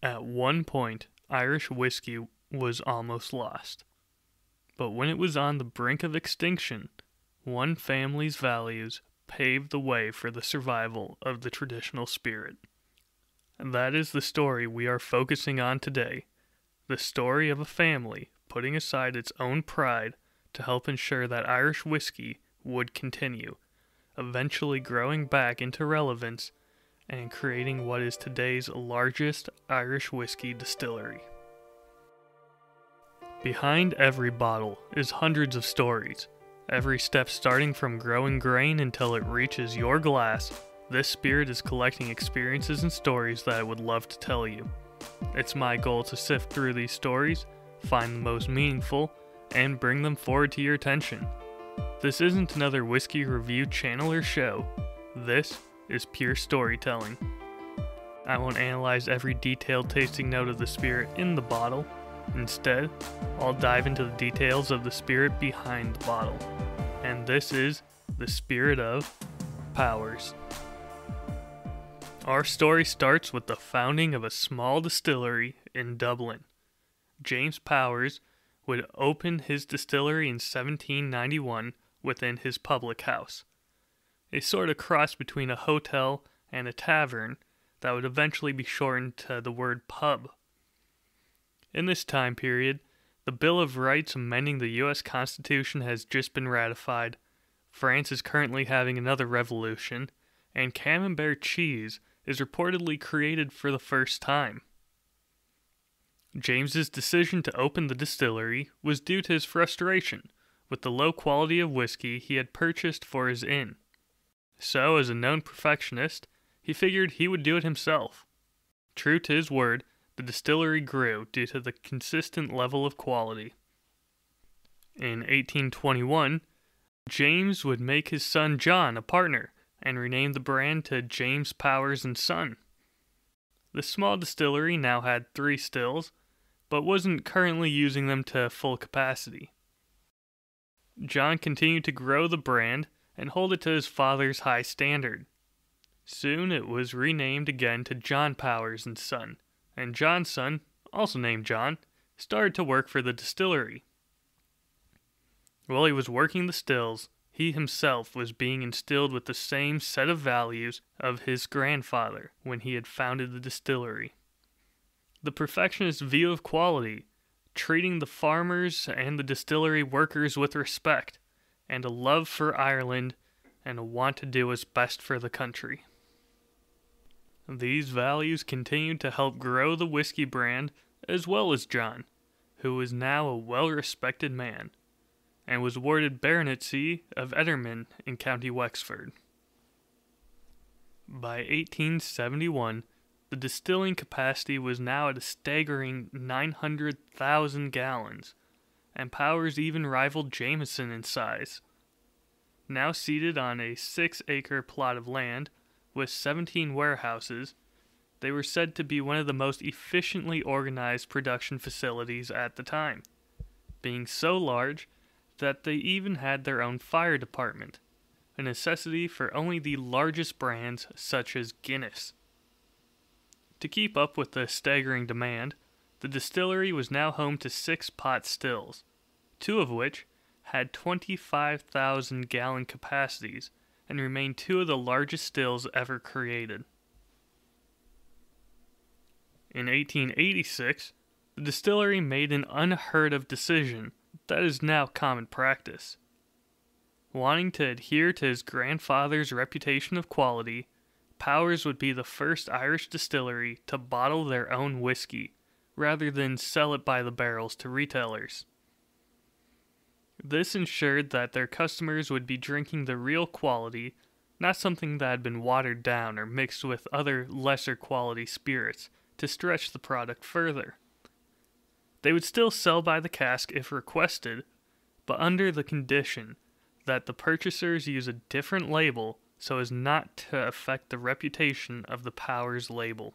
At one point, Irish whiskey was almost lost. But when it was on the brink of extinction, one family's values paved the way for the survival of the traditional spirit. And that is the story we are focusing on today. The story of a family putting aside its own pride to help ensure that Irish whiskey would continue, eventually growing back into relevance and creating what is today's largest Irish whiskey distillery. Behind every bottle is hundreds of stories. Every step starting from growing grain until it reaches your glass, this spirit is collecting experiences and stories that I would love to tell you. It's my goal to sift through these stories, find the most meaningful, and bring them forward to your attention. This isn't another whiskey review channel or show. This is pure storytelling. I won't analyze every detailed tasting note of the spirit in the bottle. Instead, I'll dive into the details of the spirit behind the bottle. And this is the spirit of Powers. Our story starts with the founding of a small distillery in Dublin. James Powers would open his distillery in 1791 within his public house, a sort of cross between a hotel and a tavern that would eventually be shortened to the word pub. In this time period, the Bill of Rights amending the U.S. Constitution has just been ratified, France is currently having another revolution, and Camembert cheese is reportedly created for the first time. James's decision to open the distillery was due to his frustration with the low quality of whiskey he had purchased for his inn. So, as a known perfectionist, he figured he would do it himself. True to his word, the distillery grew due to the consistent level of quality. In 1821, James would make his son John a partner and rename the brand to James Powers & Son. The small distillery now had 3 stills, but wasn't currently using them to full capacity. John continued to grow the brand and hold it to his father's high standard. Soon it was renamed again to John Powers & Son, and John's son, also named John, started to work for the distillery. While he was working the stills, he himself was being instilled with the same set of values of his grandfather when he had founded the distillery. The perfectionist view of quality, treating the farmers and the distillery workers with respect, and a love for Ireland and a want to do what's best for the country. These values continued to help grow the whiskey brand as well as John, who was now a well-respected man, and was awarded baronetcy of Etterman in County Wexford. By 1871, the distilling capacity was now at a staggering 900,000 gallons, and Powers even rivaled Jameson in size. Now seated on a 6-acre plot of land with 17 warehouses, they were said to be one of the most efficiently organized production facilities at the time, being so large that they even had their own fire department, a necessity for only the largest brands such as Guinness. To keep up with the staggering demand, the distillery was now home to 6 pot stills, 2 of which had 25,000 gallon capacities and remained 2 of the largest stills ever created. In 1886, the distillery made an unheard of decision that is now common practice. Wanting to adhere to his grandfather's reputation of quality, Powers would be the first Irish distillery to bottle their own whiskey, rather than sell it by the barrels to retailers. This ensured that their customers would be drinking the real quality, not something that had been watered down or mixed with other lesser quality spirits to stretch the product further. They would still sell by the cask if requested, but under the condition that the purchasers use a different label so as not to affect the reputation of the Powers label.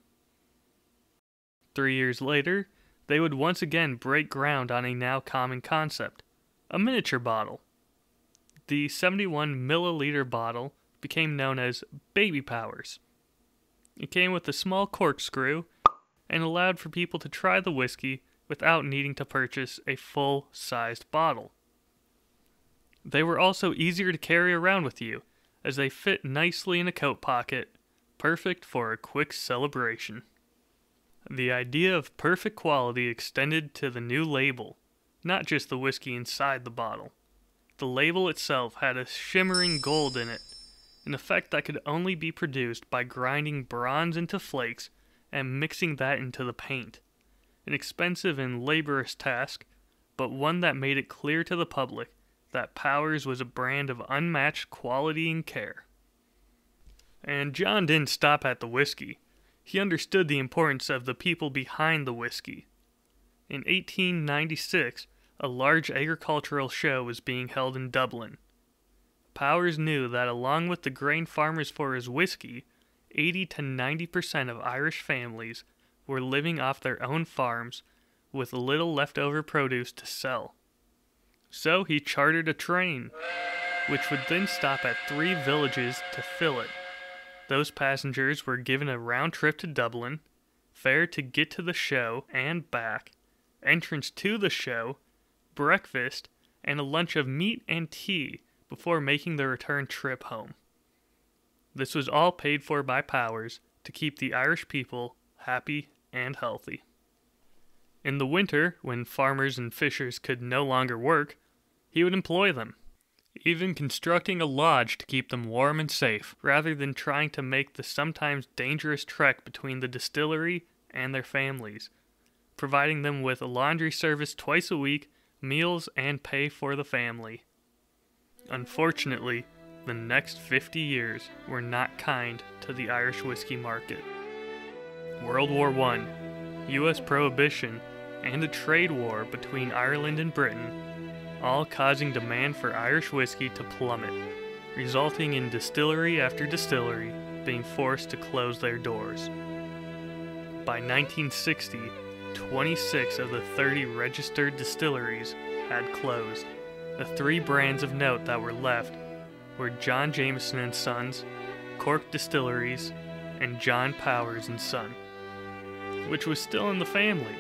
3 years later, they would once again break ground on a now common concept, a miniature bottle. The 71 milliliter bottle became known as Baby Powers. It came with a small corkscrew and allowed for people to try the whiskey without needing to purchase a full-sized bottle. They were also easier to carry around with you, as they fit nicely in a coat pocket, perfect for a quick celebration. The idea of perfect quality extended to the new label, not just the whiskey inside the bottle. The label itself had a shimmering gold in it, an effect that could only be produced by grinding bronze into flakes and mixing that into the paint. An expensive and laborious task, but one that made it clear to the public that Powers was a brand of unmatched quality and care. And John didn't stop at the whiskey. He understood the importance of the people behind the whiskey. In 1896, a large agricultural show was being held in Dublin. Powers knew that along with the grain farmers for his whiskey, 80 to 90% of Irish families were living off their own farms with little leftover produce to sell. So he chartered a train, which would then stop at 3 villages to fill it. Those passengers were given a round trip to Dublin, fare to get to the show and back, entrance to the show, breakfast, and a lunch of meat and tea before making the return trip home. This was all paid for by Powers to keep the Irish people happy and healthy. In the winter, when farmers and fishers could no longer work, he would employ them, even constructing a lodge to keep them warm and safe, rather than trying to make the sometimes dangerous trek between the distillery and their families, providing them with a laundry service twice a week, meals, and pay for the family. Unfortunately, the next 50 years were not kind to the Irish whiskey market. World War I, U.S. Prohibition, and a trade war between Ireland and Britain, all causing demand for Irish whiskey to plummet, resulting in distillery after distillery being forced to close their doors. By 1960, 26 of the 30 registered distilleries had closed. The 3 brands of note that were left were John Jameson and Sons, Cork Distilleries, and John Powers and Son, which was still in the family.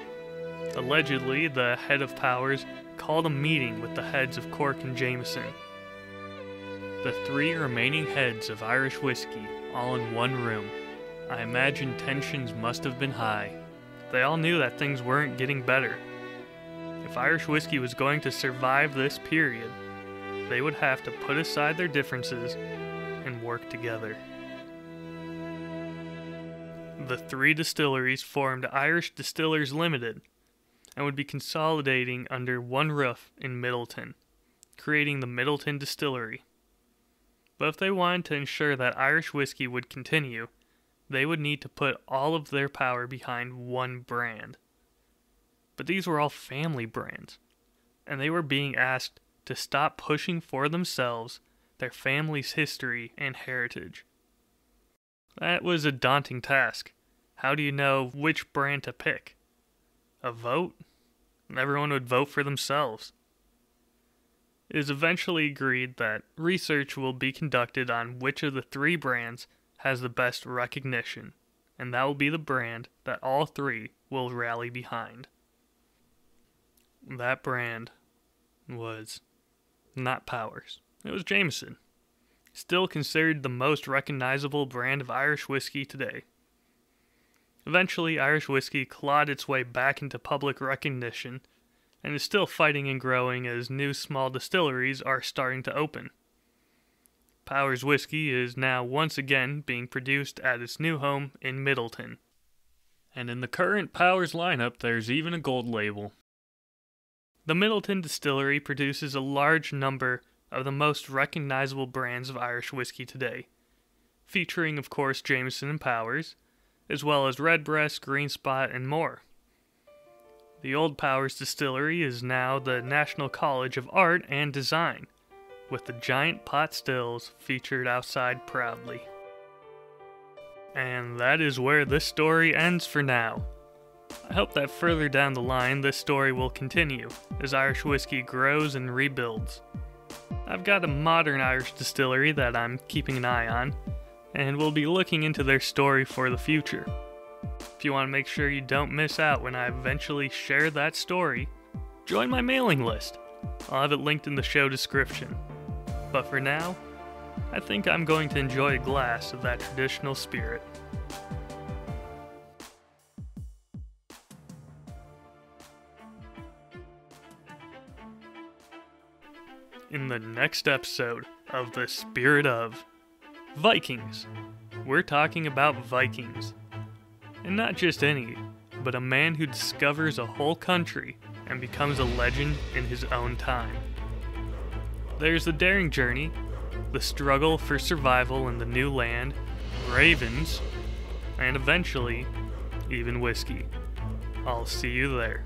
Allegedly, the head of Powers called a meeting with the heads of Cork and Jameson. The 3 remaining heads of Irish whiskey, all in one room. I imagine tensions must have been high. They all knew that things weren't getting better. If Irish whiskey was going to survive this period, they would have to put aside their differences and work together. The 3 distilleries formed Irish Distillers Limited and would be consolidating under one roof in Middleton, creating the Middleton Distillery. But if they wanted to ensure that Irish whiskey would continue, they would need to put all of their power behind one brand. But these were all family brands, and they were being asked to stop pushing for themselves their family's history and heritage. That was a daunting task. How do you know which brand to pick? A vote? Everyone would vote for themselves. It is eventually agreed that research will be conducted on which of the 3 brands has the best recognition, and that will be the brand that all 3 will rally behind. That brand was not Powers. It was Jameson, still considered the most recognizable brand of Irish whiskey today. Eventually, Irish whiskey clawed its way back into public recognition and is still fighting and growing as new small distilleries are starting to open. Powers whiskey is now once again being produced at its new home in Middleton. And in the current Powers lineup, there's even a gold label. The Middleton Distillery produces a large number of the most recognizable brands of Irish whiskey today, featuring, of course, Jameson and Powers, as well as Redbreast, Green Spot, and more. The old Powers Distillery is now the National College of Art and Design, with the giant pot stills featured outside proudly. And that is where this story ends for now. I hope that further down the line this story will continue as Irish whiskey grows and rebuilds. I've got a modern Irish distillery that I'm keeping an eye on, and we'll be looking into their story for the future. If you want to make sure you don't miss out when I eventually share that story, join my mailing list. I'll have it linked in the show description. But for now, I think I'm going to enjoy a glass of that traditional spirit. In the next episode of The Spirit of Vikings, we're talking about Vikings. And not just any, but a man who discovers a whole country and becomes a legend in his own time. There's the daring journey, the struggle for survival in the new land, ravens, and eventually, even whiskey. I'll see you there.